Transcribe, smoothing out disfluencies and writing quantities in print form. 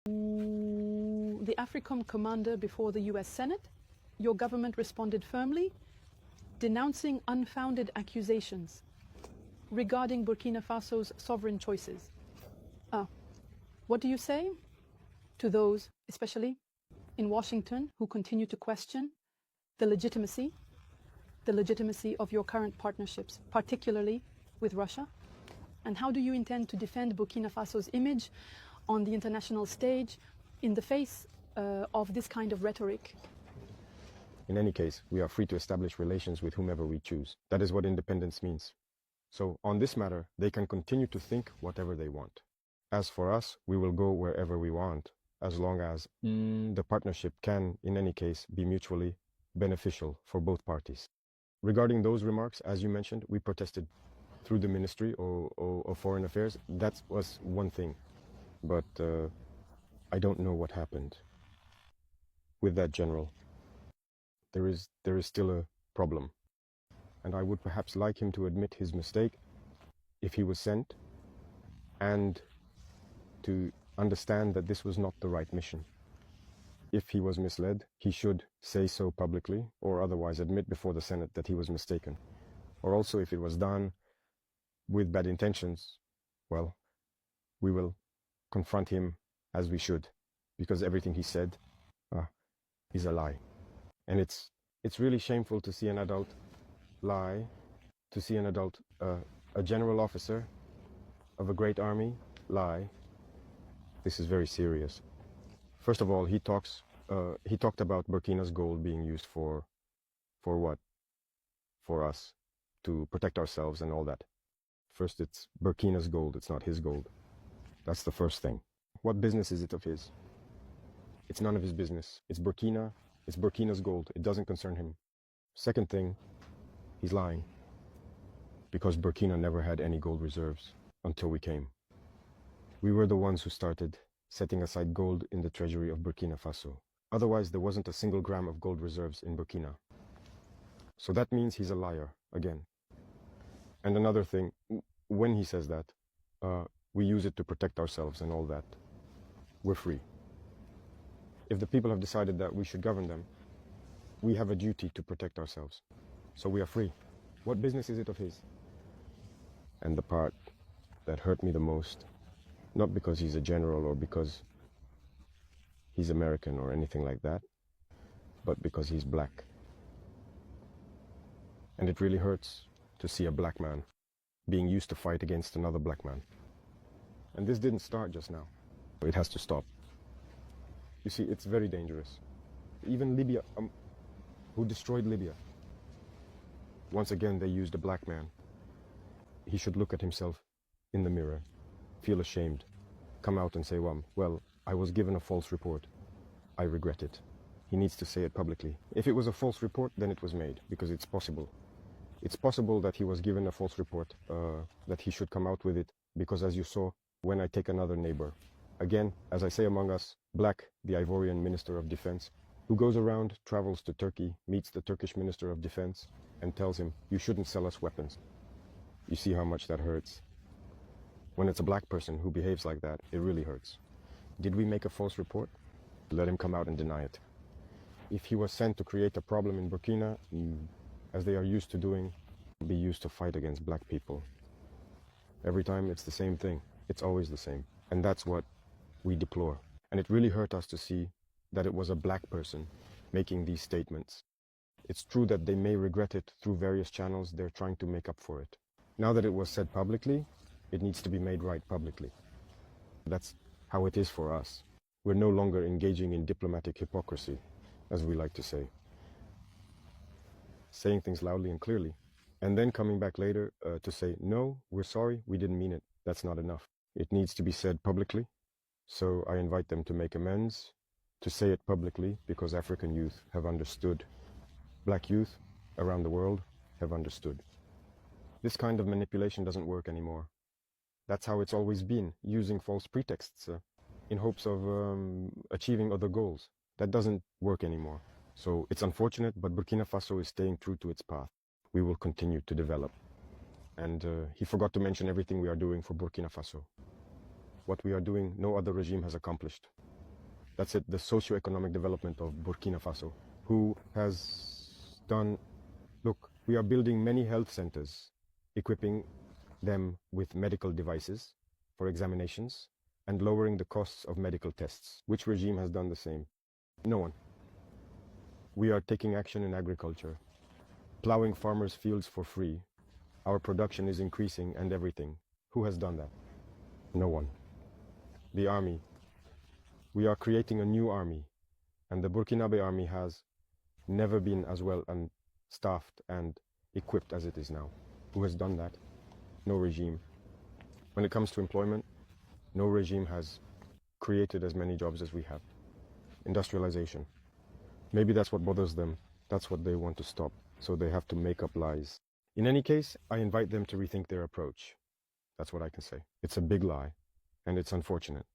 The AFRICOM commander before the US Senate, your government responded firmly, denouncing unfounded accusations regarding Burkina Faso's sovereign choices. What do you say to those, especially in Washington, who continue to question the legitimacy of your current partnerships, particularly with Russia? And how do you intend to defend Burkina Faso's image on the international stage in the face of this kind of rhetoric? In any case, we are free to establish relations with whomever we choose. That is what independence means. So on this matter, they can continue to think whatever they want. As for us, we will go wherever we want, as long as the partnership can, in any case, be mutually beneficial for both parties. Regarding those remarks, as you mentioned, we protested through the Ministry of Foreign Affairs. That was one thing. But I don't know what happened with that general. There is still a problem. And I would perhaps like him to admit his mistake if he was sent, and to understand that this was not the right mission. If he was misled, he should say so publicly, or otherwise admit before the Senate that he was mistaken. Or also, if it was done with bad intentions, well, we will confront him as we should, because everything he said is a lie. And it's really shameful to see an adult lie, to see an adult, a general officer of a great army lie. This is very serious. First of all, he talked about Burkina's gold being used for what? For us, to protect ourselves and all that. First, it's Burkina's gold, it's not his gold. That's the first thing. What business is it of his? It's none of his business. It's Burkina's gold. It doesn't concern him. Second thing, he's lying. Because Burkina never had any gold reserves until we came. We were the ones who started setting aside gold in the treasury of Burkina Faso. Otherwise, there wasn't a single gram of gold reserves in Burkina. So that means he's a liar, again. And another thing, when he says that, we use it to protect ourselves and all that. We're free. If the people have decided that we should govern them, we have a duty to protect ourselves. So we are free. What business is it of his? And the part that hurt me the most, not because he's a general or because he's American or anything like that, but because he's black. And it really hurts to see a black man being used to fight against another black man. And this didn't start just now. It has to stop. You see, it's very dangerous. Even Libya, who destroyed Libya, once again they used a black man. He should look at himself in the mirror, feel ashamed, come out and say, well, I was given a false report. I regret it. He needs to say it publicly. If it was a false report, then it was made, because it's possible. It's possible that he was given a false report, that he should come out with it, because as you saw, when I take another neighbor, again, as I say among us, Black, the Ivorian Minister of Defense, who goes around, travels to Turkey, meets the Turkish Minister of Defense, and tells him, you shouldn't sell us weapons. You see how much that hurts. When it's a black person who behaves like that, it really hurts. Did we make a false report? Let him come out and deny it. If he was sent to create a problem in Burkina, as they are used to doing, be used to fight against black people. Every time it's the same thing. It's always the same. And that's what we deplore. And it really hurt us to see that it was a black person making these statements. It's true that they may regret it through various channels. They're trying to make up for it. Now that it was said publicly, it needs to be made right publicly. That's how it is for us. We're no longer engaging in diplomatic hypocrisy, as we like to say. Saying things loudly and clearly, and then coming back later to say, no, we're sorry, we didn't mean it. That's not enough. It needs to be said publicly. So I invite them to make amends, to say it publicly, because African youth have understood. Black youth around the world have understood. This kind of manipulation doesn't work anymore. That's how it's always been, using false pretexts in hopes of achieving other goals. That doesn't work anymore. So it's unfortunate, but Burkina Faso is staying true to its path. We will continue to develop. And he forgot to mention everything we are doing for Burkina Faso. What we are doing, no other regime has accomplished. That's it, the socio-economic development of Burkina Faso, who has done, look, we are building many health centers, equipping them with medical devices for examinations and lowering the costs of medical tests. Which regime has done the same? No one. We are taking action in agriculture, plowing farmers' fields for free. Our production is increasing and everything. Who has done that? No one. The army. We are creating a new army, and the Burkinabe army has never been as well staffed and equipped as it is now. Who has done that? No regime. When it comes to employment, no regime has created as many jobs as we have. Industrialization. Maybe that's what bothers them. That's what they want to stop. So they have to make up lies. In any case, I invite them to rethink their approach. That's what I can say. It's a big lie, and it's unfortunate.